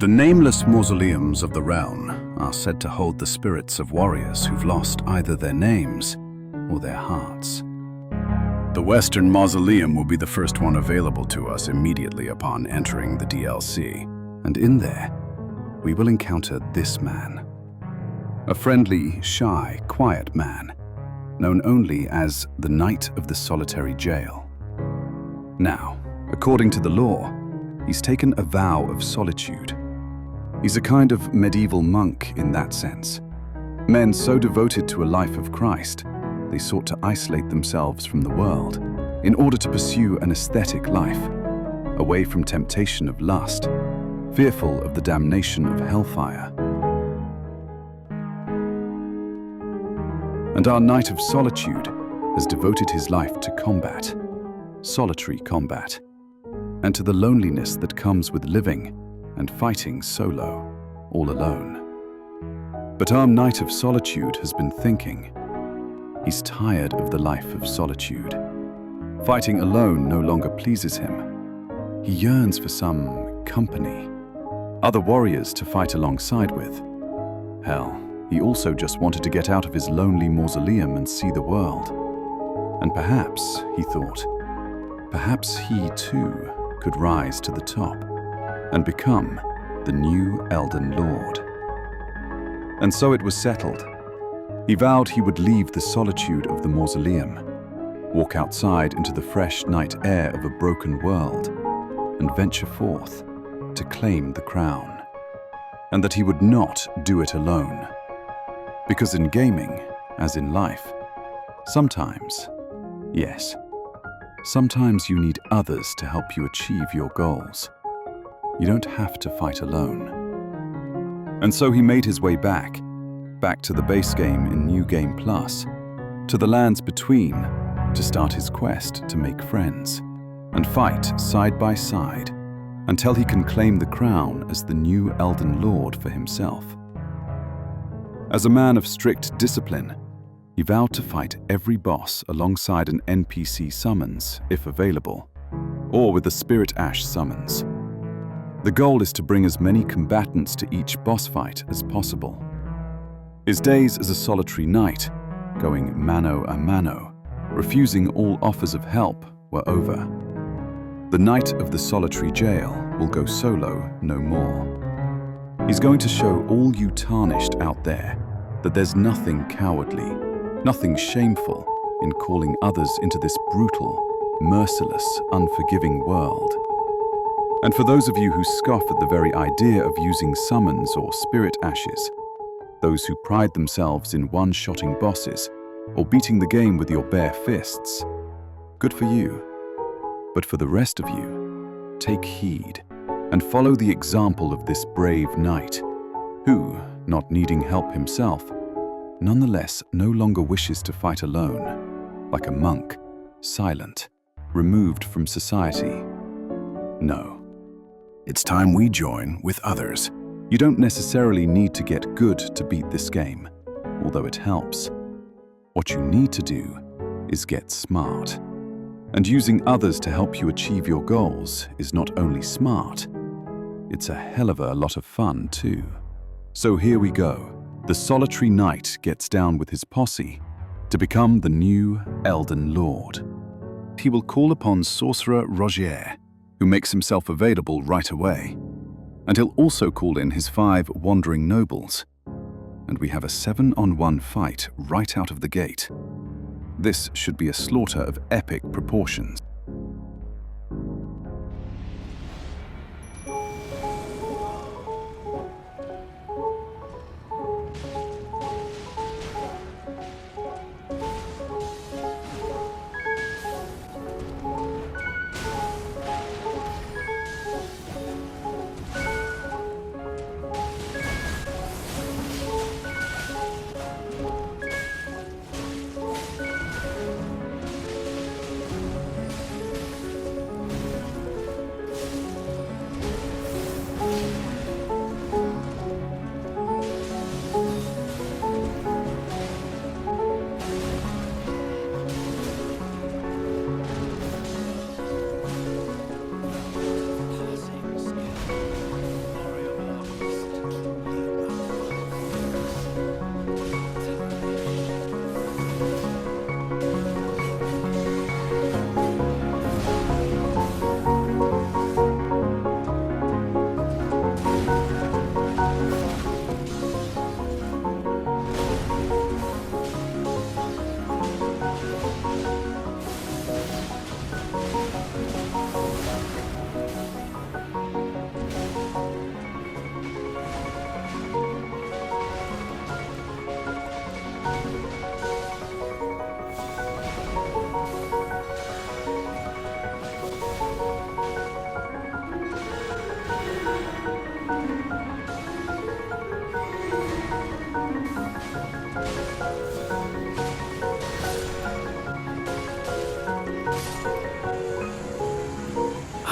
The nameless mausoleums of the realm are said to hold the spirits of warriors who've lost either their names or their hearts. The Western Mausoleum will be the first one available to us immediately upon entering the DLC, and in there, we will encounter this man. A friendly, shy, quiet man, known only as the Knight of the Solitary Jail. Now, according to the law, he's taken a vow of solitude. He's a kind of medieval monk in that sense. Men so devoted to a life of Christ, they sought to isolate themselves from the world in order to pursue an aesthetic life, away from temptation of lust, fearful of the damnation of hellfire. And our Knight of Solitude has devoted his life to combat, solitary combat, and to the loneliness that comes with living and fighting solo, all alone. But our Knight of Solitude has been thinking. He's tired of the life of solitude. Fighting alone no longer pleases him. He yearns for some company, other warriors to fight alongside with. Hell, he also just wanted to get out of his lonely mausoleum and see the world. And perhaps, he thought, perhaps he too could rise to the top and become the new Elden Lord. And so it was settled. He vowed he would leave the solitude of the mausoleum, walk outside into the fresh night air of a broken world, and venture forth to claim the crown. And that he would not do it alone. Because in gaming, as in life, sometimes, yes, sometimes you need others to help you achieve your goals. You don't have to fight alone. And so he made his way back to the base game in New Game Plus, to the lands between, to start his quest to make friends, and fight side by side, until he can claim the crown as the new Elden Lord for himself. As a man of strict discipline, he vowed to fight every boss alongside an NPC summons, if available, or with a Spirit Ash summons. The goal is to bring as many combatants to each boss fight as possible. His days as a solitary knight, going mano a mano, refusing all offers of help, were over. The Knight of the Solitary Jail will go solo no more. He's going to show all you tarnished out there that there's nothing cowardly, nothing shameful in calling others into this brutal, merciless, unforgiving world. And for those of you who scoff at the very idea of using summons or spirit ashes, those who pride themselves in one-shotting bosses or beating the game with your bare fists, good for you. But for the rest of you, take heed and follow the example of this brave knight, who, not needing help himself, nonetheless no longer wishes to fight alone, like a monk, silent, removed from society. No. It's time we join with others. You don't necessarily need to get good to beat this game, although it helps. What you need to do is get smart. And using others to help you achieve your goals is not only smart, it's a hell of a lot of fun too. So here we go. The solitary knight gets down with his posse to become the new Elden Lord. He will call upon Sorcerer Rogier, who makes himself available right away. And he'll also call in his 5 wandering nobles. And we have a 7-on-1 fight right out of the gate. This should be a slaughter of epic proportions.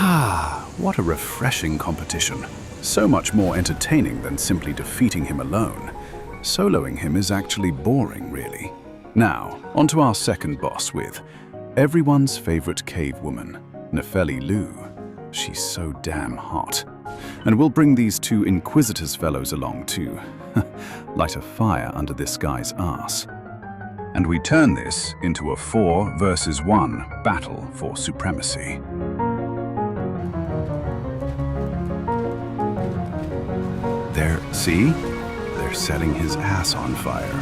Ah, what a refreshing competition. So much more entertaining than simply defeating him alone. Soloing him is actually boring, really. Now, on to our second boss with everyone's favorite cave woman, Nefeli Lu. She's so damn hot. And we'll bring these two Inquisitors fellows along too. Light a fire under this guy's ass. And we turn this into a 4 versus 1 battle for supremacy. There, see? They're setting his ass on fire.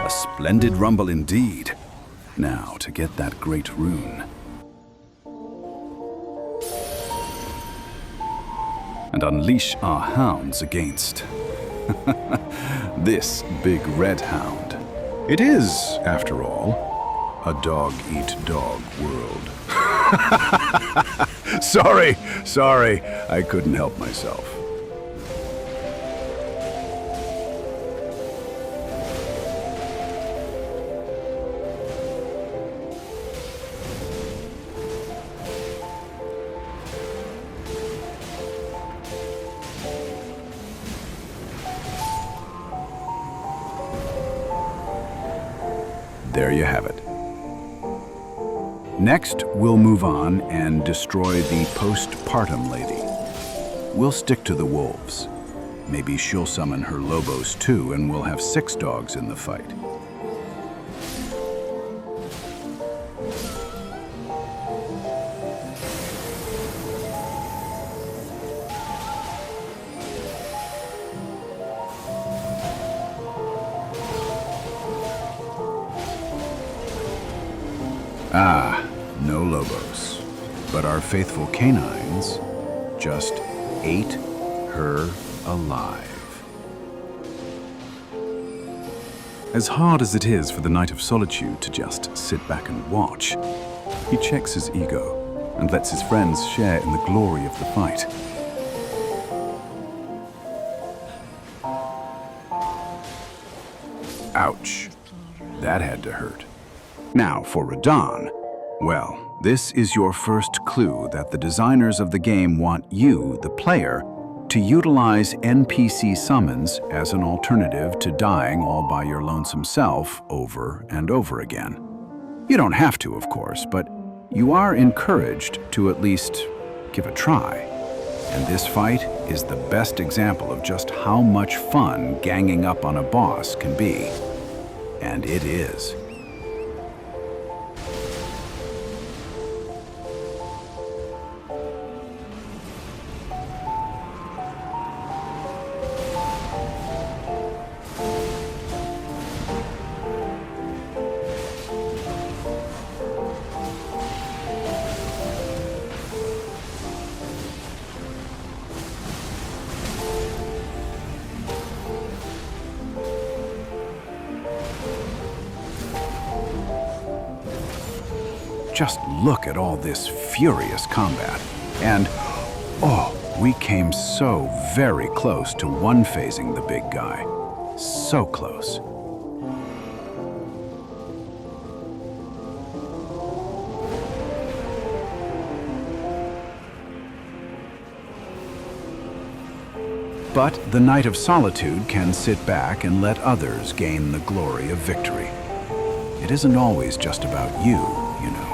Splendid rumble indeed. Now to get that great rune. And unleash our hounds against this big red hound. It is, after all, a dog-eat-dog world. Sorry, I couldn't help myself. There you have it. Next, we'll move on and destroy the postpartum lady. We'll stick to the wolves. Maybe she'll summon her lobos too, and we'll have 6 dogs in the fight. Ah, no lobos. But our faithful canines just ate her alive. As hard as it is for the Knight of Solitude to just sit back and watch, he checks his ego and lets his friends share in the glory of the fight. Ouch. That had to hurt. Now, for Radon, well, this is your first clue that the designers of the game want you, the player, to utilize NPC summons as an alternative to dying all by your lonesome self over and over again. You don't have to, of course, but you are encouraged to at least give a try. And this fight is the best example of just how much fun ganging up on a boss can be. And it is. Just look at all this furious combat. And, oh, we came so very close to one-phasing the big guy. So close. But the Knight of Solitude can sit back and let others gain the glory of victory. It isn't always just about you, you know.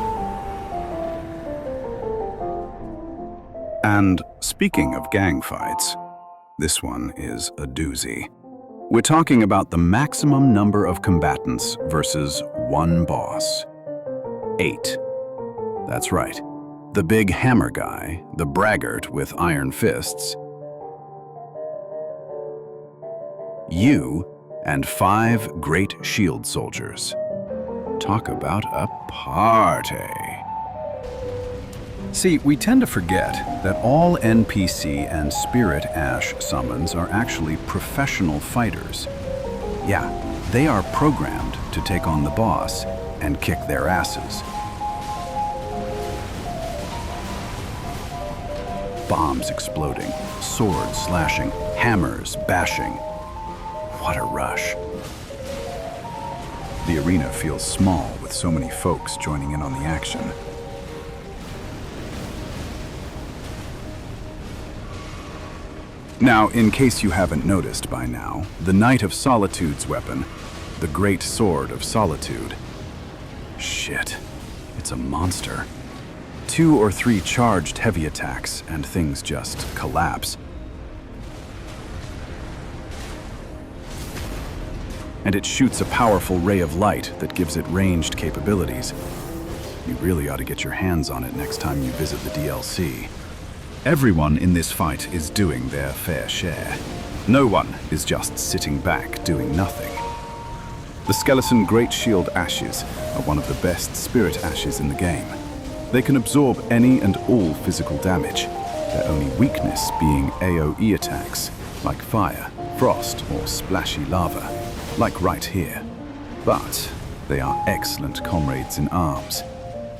And speaking of gang fights, this one is a doozy. We're talking about the maximum number of combatants versus one boss. 8. That's right. The big hammer guy, the braggart with iron fists. You and 5 great shield soldiers. Talk about a party. See, we tend to forget that all NPC and Spirit Ash summons are actually professional fighters. Yeah, they are programmed to take on the boss and kick their asses. Bombs exploding, swords slashing, hammers bashing. What a rush. The arena feels small with so many folks joining in on the action. Now, in case you haven't noticed by now, the Knight of Solitude's weapon, the Great Sword of Solitude. Shit, it's a monster. 2 or 3 charged heavy attacks and things just collapse. And it shoots a powerful ray of light that gives it ranged capabilities. You really ought to get your hands on it next time you visit the DLC. Everyone in this fight is doing their fair share. No one is just sitting back doing nothing. The Skeleton Great Shield Ashes are one of the best spirit ashes in the game. They can absorb any and all physical damage, their only weakness being AoE attacks, like fire, frost, or splashy lava, like right here. But they are excellent comrades in arms.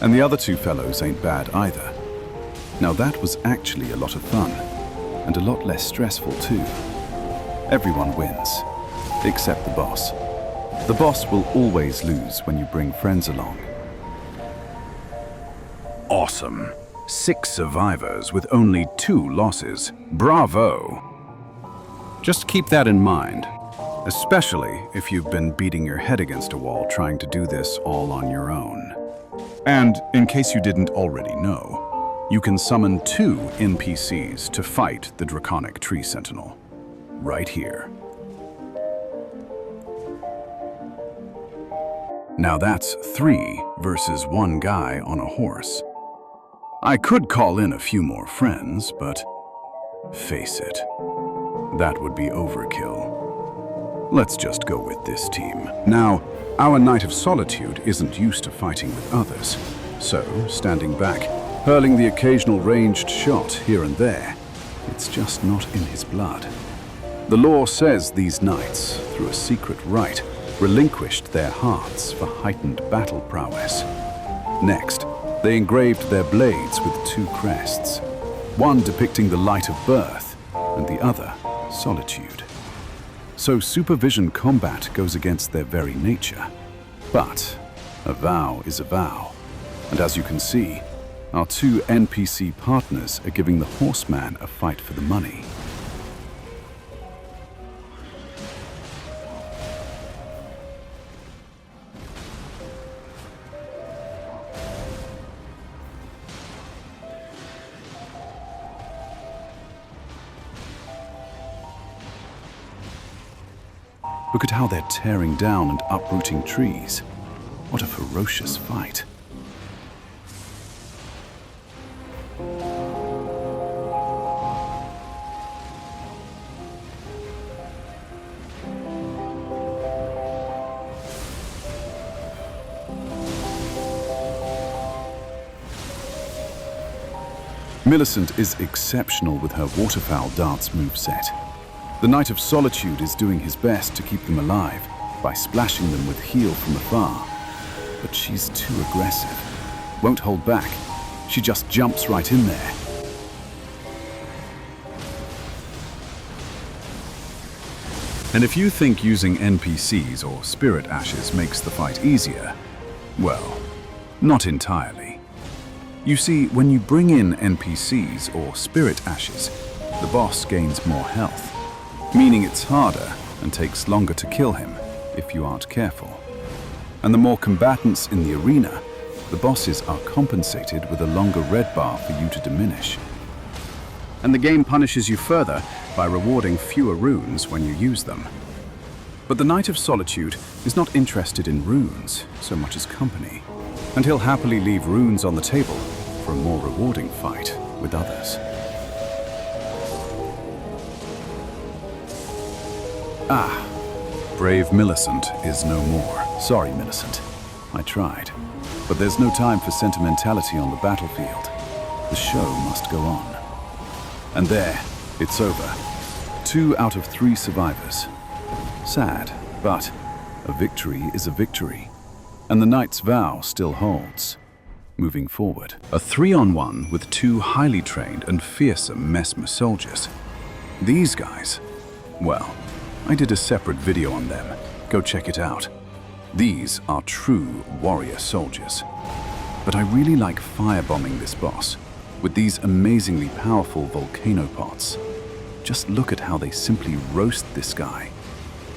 And the other 2 fellows ain't bad either. Now that was actually a lot of fun, and a lot less stressful too. Everyone wins, except the boss. The boss will always lose when you bring friends along. Awesome. 6 survivors with only 2 losses. Bravo! Just keep that in mind, especially if you've been beating your head against a wall trying to do this all on your own. And in case you didn't already know, you can summon 2 NPCs to fight the Draconic Tree Sentinel. Right here. Now that's 3 versus 1 guy on a horse. I could call in a few more friends, but face it, that would be overkill. Let's just go with this team. Now, our Knight of Solitude isn't used to fighting with others, so standing back, hurling the occasional ranged shot here and there, it's just not in his blood. The lore says these knights, through a secret rite, relinquished their hearts for heightened battle prowess. Next, they engraved their blades with 2 crests, one depicting the light of birth, and the other, solitude. So supervision combat goes against their very nature. But a vow is a vow, and as you can see, our 2 NPC partners are giving the horseman a fight for the money. Look at how they're tearing down and uprooting trees. What a ferocious fight. Millicent is exceptional with her waterfowl dance moveset. The Knight of Solitude is doing his best to keep them alive by splashing them with heal from afar. But she's too aggressive. Won't hold back. She just jumps right in there. And if you think using NPCs or spirit ashes makes the fight easier, well, not entirely. You see, when you bring in NPCs or spirit ashes, the boss gains more health, meaning it's harder and takes longer to kill him if you aren't careful. And the more combatants in the arena, the bosses are compensated with a longer red bar for you to diminish. And the game punishes you further by rewarding fewer runes when you use them. But the Knight of Solitude is not interested in runes so much as company, and he'll happily leave runes on the table for a more rewarding fight with others. Ah, brave Millicent is no more. Sorry, Millicent. I tried. But there's no time for sentimentality on the battlefield. The show must go on. And there, it's over. 2 out of 3 survivors. Sad, but a victory is a victory. And the Knight's vow still holds. Moving forward, a 3-on-1 with 2 highly trained and fearsome Mesmer soldiers. These guys, well, I did a separate video on them. Go check it out. These are true warrior soldiers. But I really like firebombing this boss with these amazingly powerful volcano pots. Just look at how they simply roast this guy.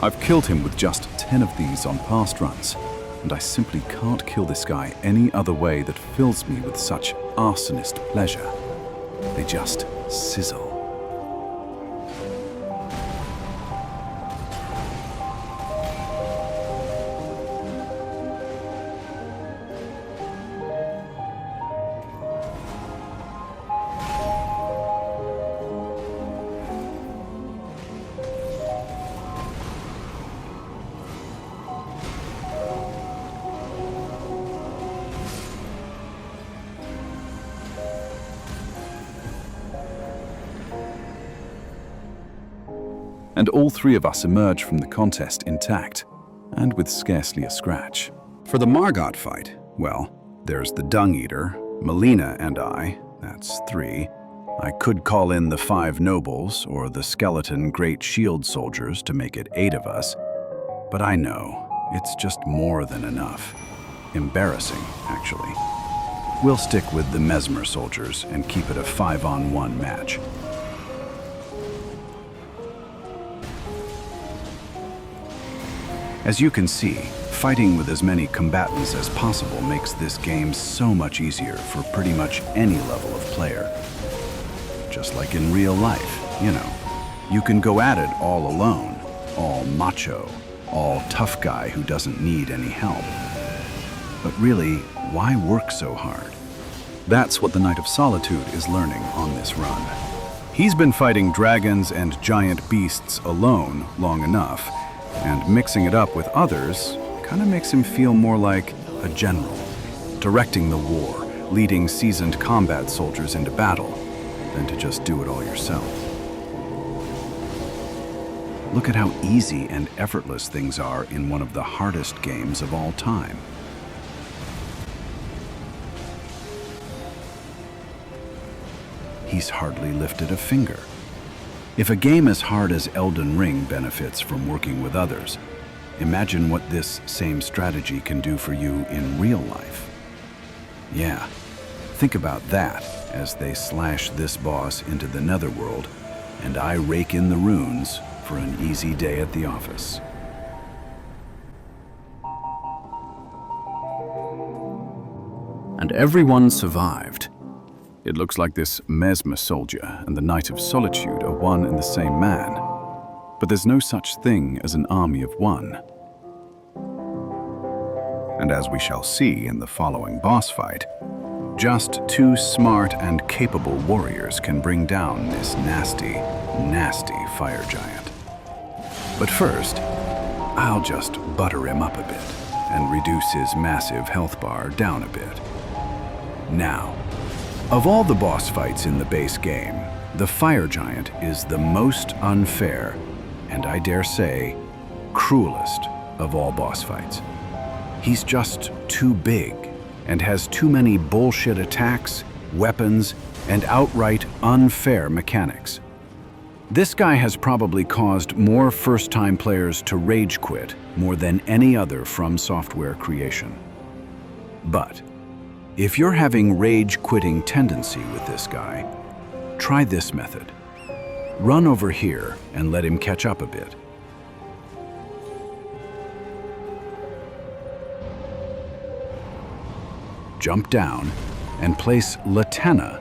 I've killed him with just 10 of these on past runs, and I simply can't kill this guy any other way that fills me with such arsonist pleasure. They just sizzle. And all 3 of us emerge from the contest intact, and with scarcely a scratch. For the Margot fight, well, there's the Dung Eater, Melina and I, that's 3. I could call in the 5 nobles or the skeleton Great Shield soldiers to make it 8 of us, but I know it's just more than enough. Embarrassing, actually. We'll stick with the Mesmer soldiers and keep it a 5-on-1 match. As you can see, fighting with as many combatants as possible makes this game so much easier for pretty much any level of player. Just like in real life, you know. You can go at it all alone, all macho, all tough guy who doesn't need any help. But really, why work so hard? That's what the Knight of Solitude is learning on this run. He's been fighting dragons and giant beasts alone long enough, and mixing it up with others kind of makes him feel more like a general, directing the war, leading seasoned combat soldiers into battle, than to just do it all yourself. Look at how easy and effortless things are in one of the hardest games of all time. He's hardly lifted a finger. If a game as hard as Elden Ring benefits from working with others, imagine what this same strategy can do for you in real life. Yeah, think about that as they slash this boss into the netherworld, and I rake in the runes for an easy day at the office. And everyone survived. It looks like this Mesmer soldier and the Knight of Solitude are one and the same man. But there's no such thing as an army of one. And as we shall see in the following boss fight, just two smart and capable warriors can bring down this nasty, nasty fire giant. But first, I'll just butter him up a bit and reduce his massive health bar down a bit. Now, of all the boss fights in the base game, the fire giant is the most unfair, and I dare say, cruelest of all boss fights. He's just too big and has too many bullshit attacks, weapons, and outright unfair mechanics. This guy has probably caused more first-time players to rage quit more than any other From Software creation. But if you're having rage-quitting tendency with this guy, try this method. Run over here and let him catch up a bit. Jump down and place Latenna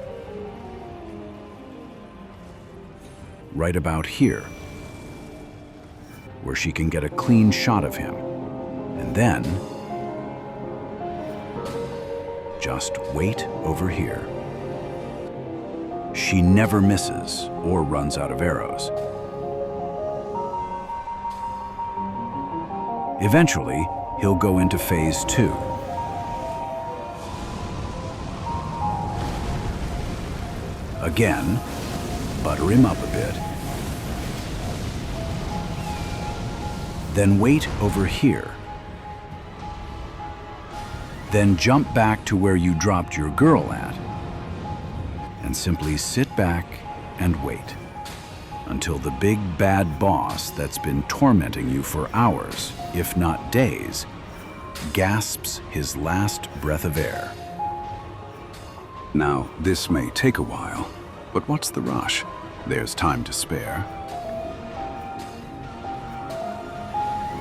right about here, where she can get a clean shot of him. And then, just wait over here. She never misses or runs out of arrows. Eventually, he'll go into phase 2. Again, butter him up a bit. Then wait over here. Then jump back to where you dropped your girl at, and simply sit back and wait until the big bad boss that's been tormenting you for hours, if not days, gasps his last breath of air. Now, this may take a while, but what's the rush? There's time to spare.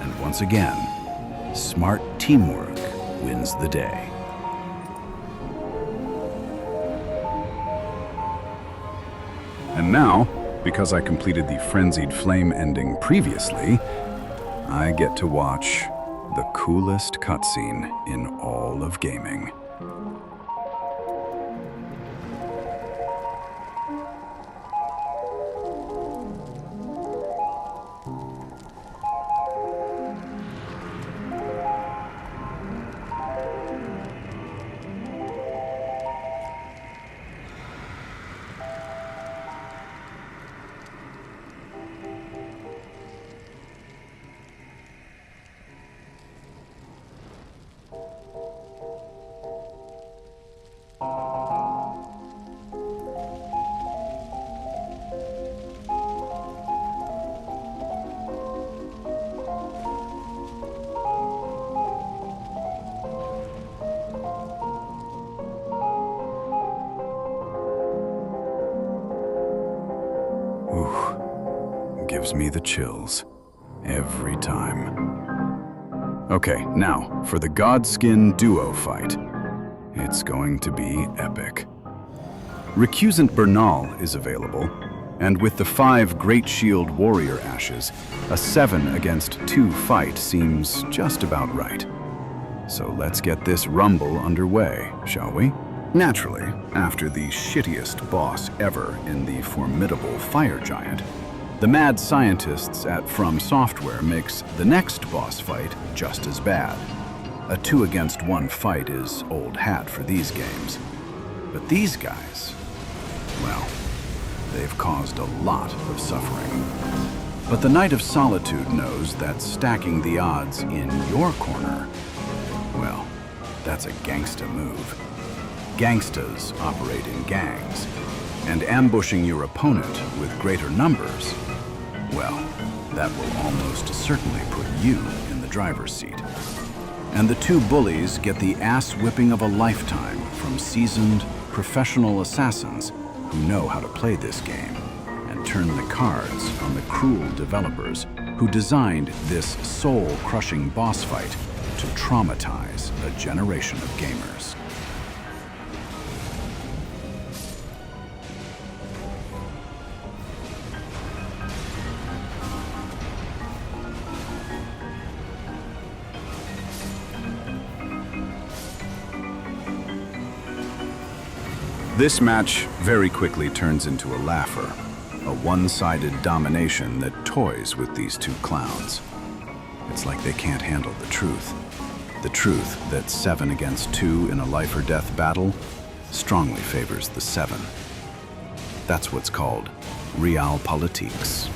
And once again, smart teamwork wins the day. And now, because I completed the Frenzied Flame ending previously, I get to watch the coolest cutscene in all of gaming. Gives me the chills every time. Okay, now for the Godskin duo fight. It's going to be epic. Recusant Bernal is available, and with the 5 Great Shield Warrior Ashes, a 7 against 2 fight seems just about right. So let's get this rumble underway, shall we? Naturally, after the shittiest boss ever in the formidable Fire Giant, the mad scientists at From Software makes the next boss fight just as bad. A 2 against 1 fight is old hat for these games. But these guys, well, they've caused a lot of suffering. But the Knight of Solitude knows that stacking the odds in your corner, well, that's a gangsta move. Gangstas operate in gangs, and ambushing your opponent with greater numbers, well, that will almost certainly put you in the driver's seat. And the 2 bullies get the ass-whipping of a lifetime from seasoned, professional assassins who know how to play this game and turn the cards on the cruel developers who designed this soul-crushing boss fight to traumatize a generation of gamers. This match very quickly turns into a laugher, a one-sided domination that toys with these two clowns. It's like they can't handle the truth. The truth that 7 against 2 in a life-or-death battle strongly favors the 7. That's what's called realpolitik.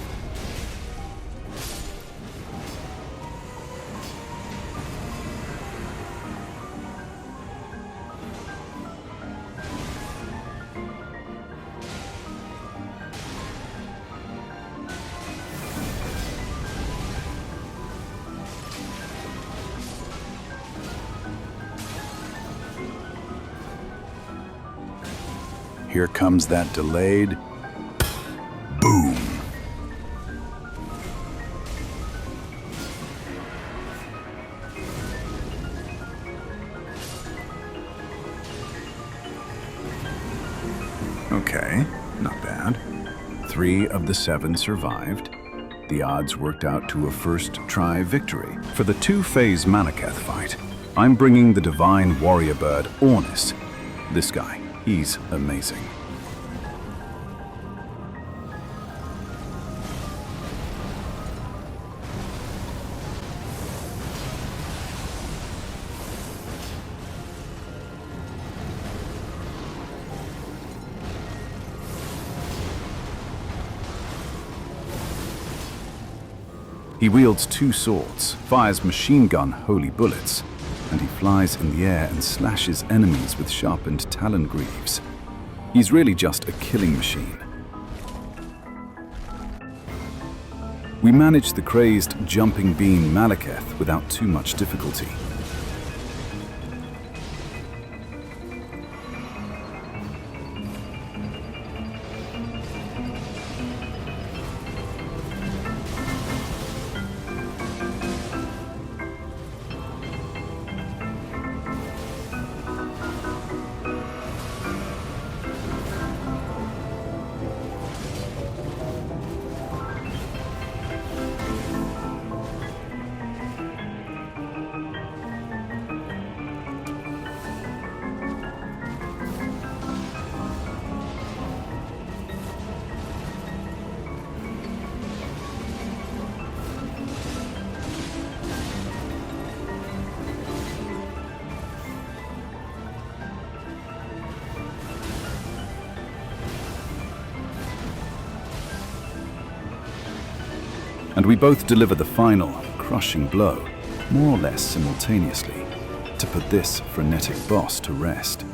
Here comes that delayed boom. Okay, not bad. 3 of the 7 survived. The odds worked out to a first-try victory. For the 2-phase Malekith fight, I'm bringing the divine warrior bird Ornis. This guy. He's amazing. He wields 2 swords, fires machine gun holy bullets, and he flies in the air and slashes enemies with sharpened talon greaves. He's really just a killing machine. We managed the crazed jumping bean Malekith without too much difficulty. And we both deliver the final, crushing blow, more or less simultaneously, to put this frenetic boss to rest.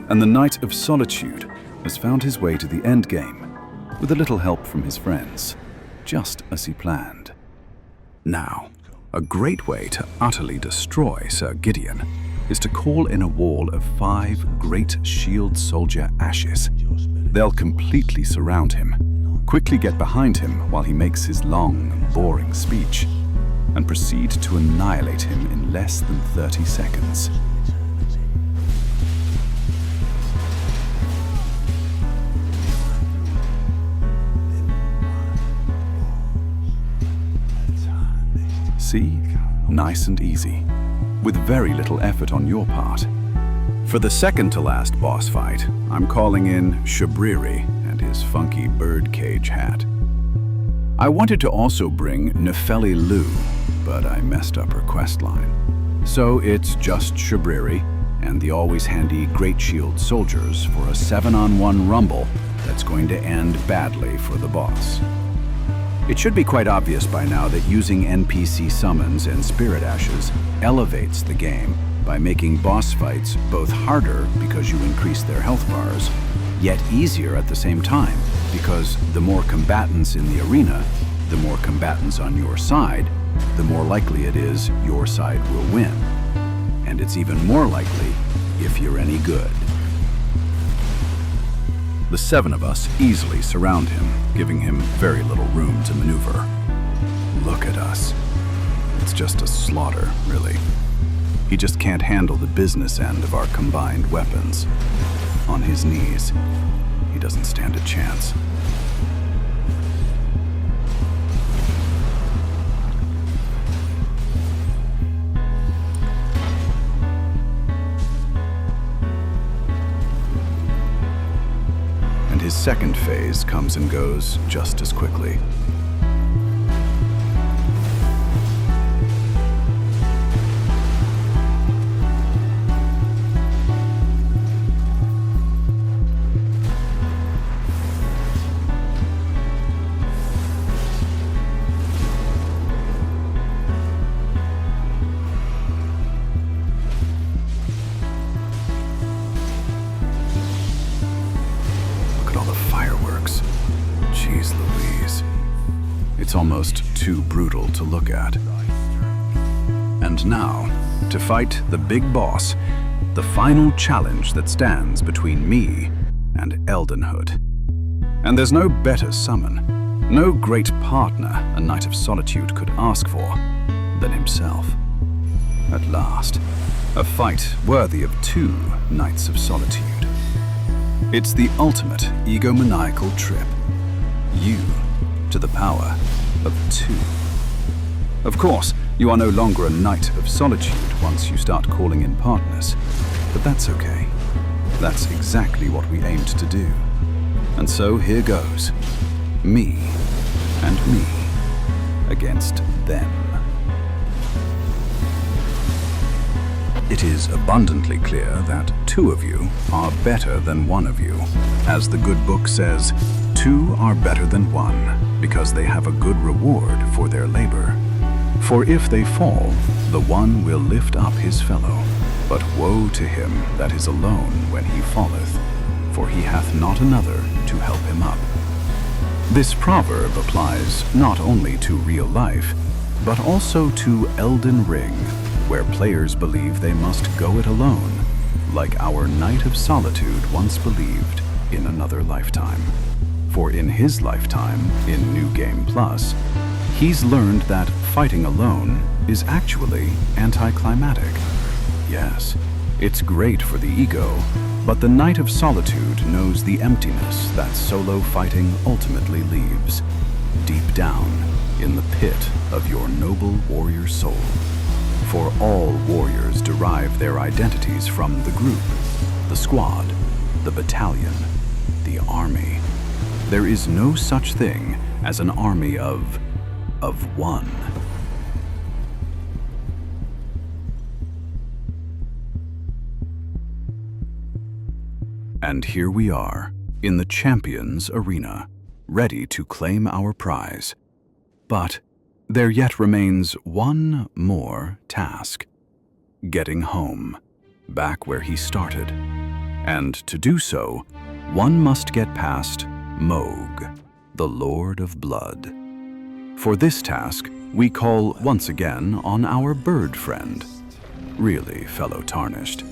And the Knight of Solitude has found his way to the endgame, with a little help from his friends, just as he planned. Now, a great way to utterly destroy Sir Gideon is to call in a wall of 5 great shield soldier ashes. They'll completely surround him, quickly get behind him while he makes his long, boring speech, and proceed to annihilate him in less than 30 seconds. See? Nice and easy, with very little effort on your part. For the second to last boss fight, I'm calling in Shabriri and his funky birdcage hat. I wanted to also bring Nefeli Lu, but I messed up her questline. So it's just Shabriri and the always handy Great Shield soldiers for a 7-on-1 rumble that's going to end badly for the boss. It should be quite obvious by now that using NPC summons and spirit ashes elevates the game by making boss fights both harder because you increase their health bars, yet easier at the same time because the more combatants in the arena, the more combatants on your side, the more likely it is your side will win. And it's even more likely if you're any good. The 7 of us easily surround him, giving him very little room to maneuver. Look at us. It's just a slaughter, really. He just can't handle the business end of our combined weapons. On his knees, he doesn't stand a chance. his second phase comes and goes just as quickly. Jeez Louise. It's almost too brutal to look at. And now, to fight the big boss, the final challenge that stands between me and Eldenhood. And there's no better summon, no great partner a Knight of Solitude could ask for than himself. At last, a fight worthy of two Knights of Solitude. It's the ultimate egomaniacal trip. You to the power of two. Of course, you are no longer a Knight of Solitude once you start calling in partners, but that's okay. That's exactly what we aimed to do. And so here goes. Me and me against them. It is abundantly clear that two of you are better than one of you. As the good book says, two are better than one because they have a good reward for their labor. For if they fall, the one will lift up his fellow. But woe to him that is alone when he falleth, for he hath not another to help him up. This proverb applies not only to real life, but also to Elden Ring, where players believe they must go it alone, like our Knight of Solitude once believed in another lifetime. For in his lifetime, in New Game Plus, he's learned that fighting alone is actually anticlimactic. Yes, it's great for the ego, but the Knight of Solitude knows the emptiness that solo fighting ultimately leaves, deep down in the pit of your noble warrior soul. For all warriors derive their identities from the group, the squad, the battalion, the army. There is no such thing as an army of one. And here we are, in the Champions Arena, ready to claim our prize. But there yet remains one more task. Getting home, back where he started. And to do so, one must get past Mohg, the Lord of Blood. For this task, we call once again on our bird friend. Really, fellow Tarnished,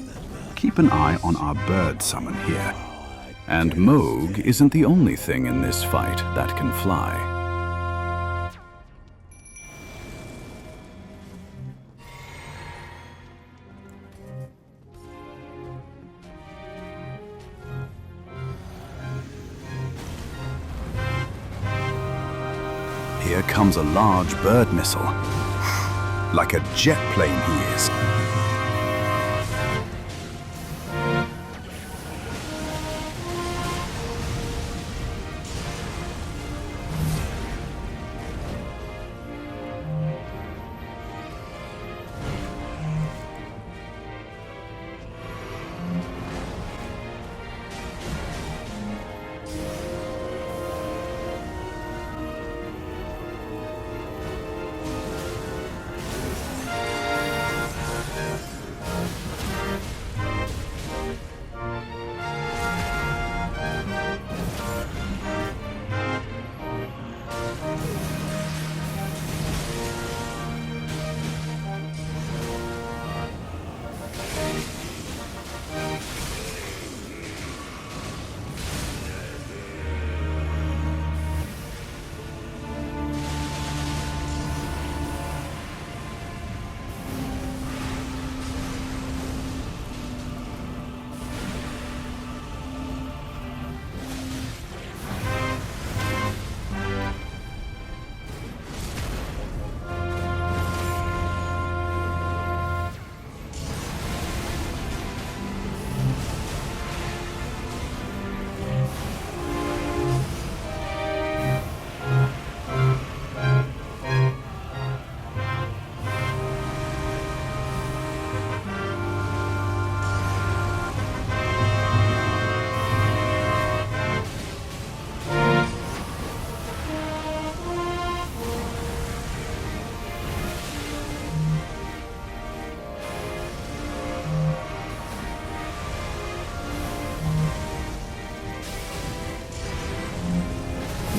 keep an eye on our bird summon here. And Mohg isn't the only thing in this fight that can fly. Here comes a large bird missile. Like a jet plane he is.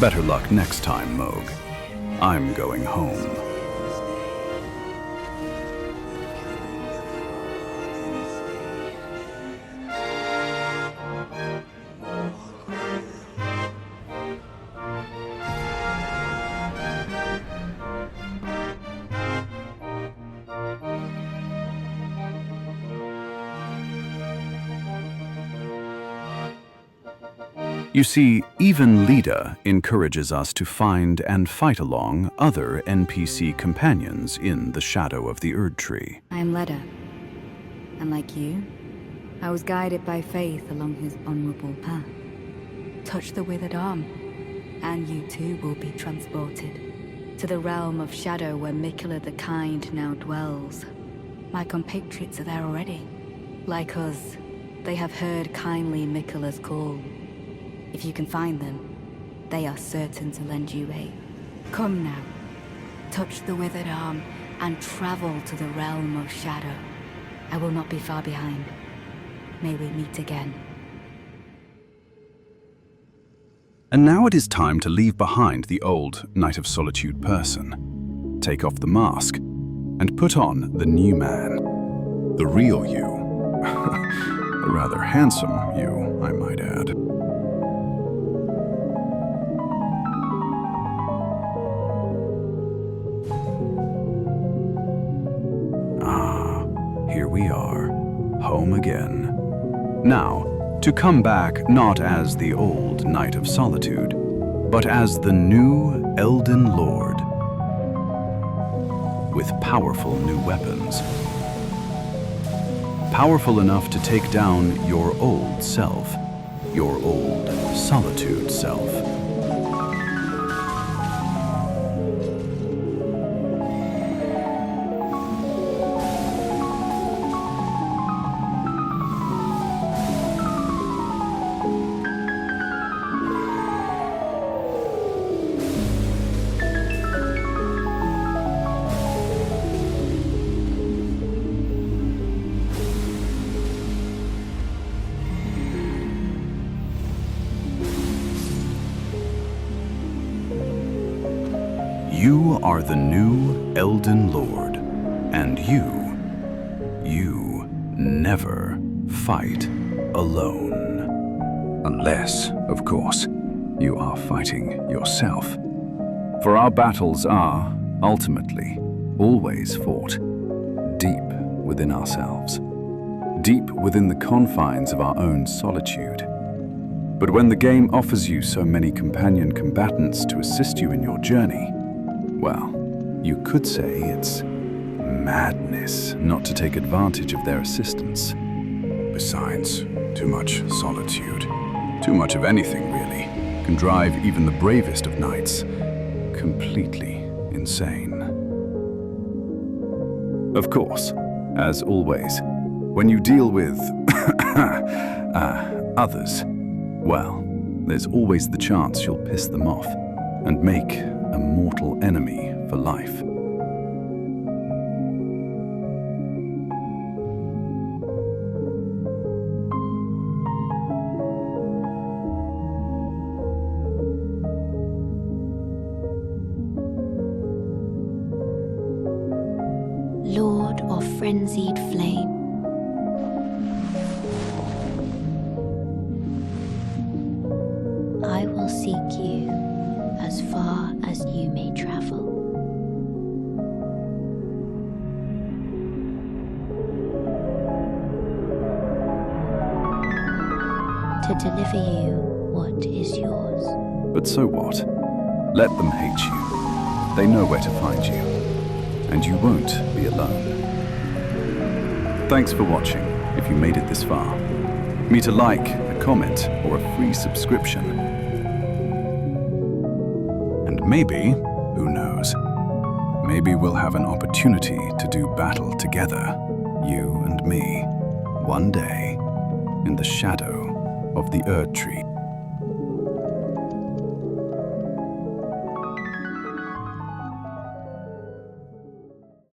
Better luck next time, Moog. I'm going home. You see, even Leda encourages us to find and fight along other NPC companions in the shadow of the Erd Tree. I am Leda, and like you, I was guided by faith along his honorable path. Touch the withered arm, and you too will be transported to the realm of shadow where Miquella the Kind now dwells. My compatriots are there already. Like us, they have heard kindly Miquella's call. If you can find them, they are certain to lend you aid. Come now, touch the withered arm and travel to the realm of shadow. I will not be far behind. May we meet again. And now it is time to leave behind the old Knight of Solitude person, take off the mask, and put on the new man. The real you. A rather handsome you, I might add. Here we are, home again. Now, to come back not as the old Knight of Solitude, but as the new Elden Lord, with powerful new weapons. Powerful enough to take down your old self, your old Solitude self. You are the new Elden Lord, and you never fight alone. Unless, of course, you are fighting yourself. For our battles are, ultimately, always fought deep within ourselves, deep within the confines of our own solitude. But when the game offers you so many companion combatants to assist you in your journey, well, you could say it's madness not to take advantage of their assistance. Besides, too much solitude, too much of anything really, can drive even the bravest of knights completely insane. Of course, as always, when you deal with others, well, there's always the chance you'll piss them off and make a mortal enemy for life. Lord of frenzied flame, I will seek you as far as you may travel. To deliver you what is yours. But so what? Let them hate you. They know where to find you. And you won't be alone. Thanks for watching, if you made it this far. Me to like, a comment, or a free subscription. And maybe, who knows, maybe we'll have an opportunity to do battle together, you and me, one day, in the shadow of the Erd Tree.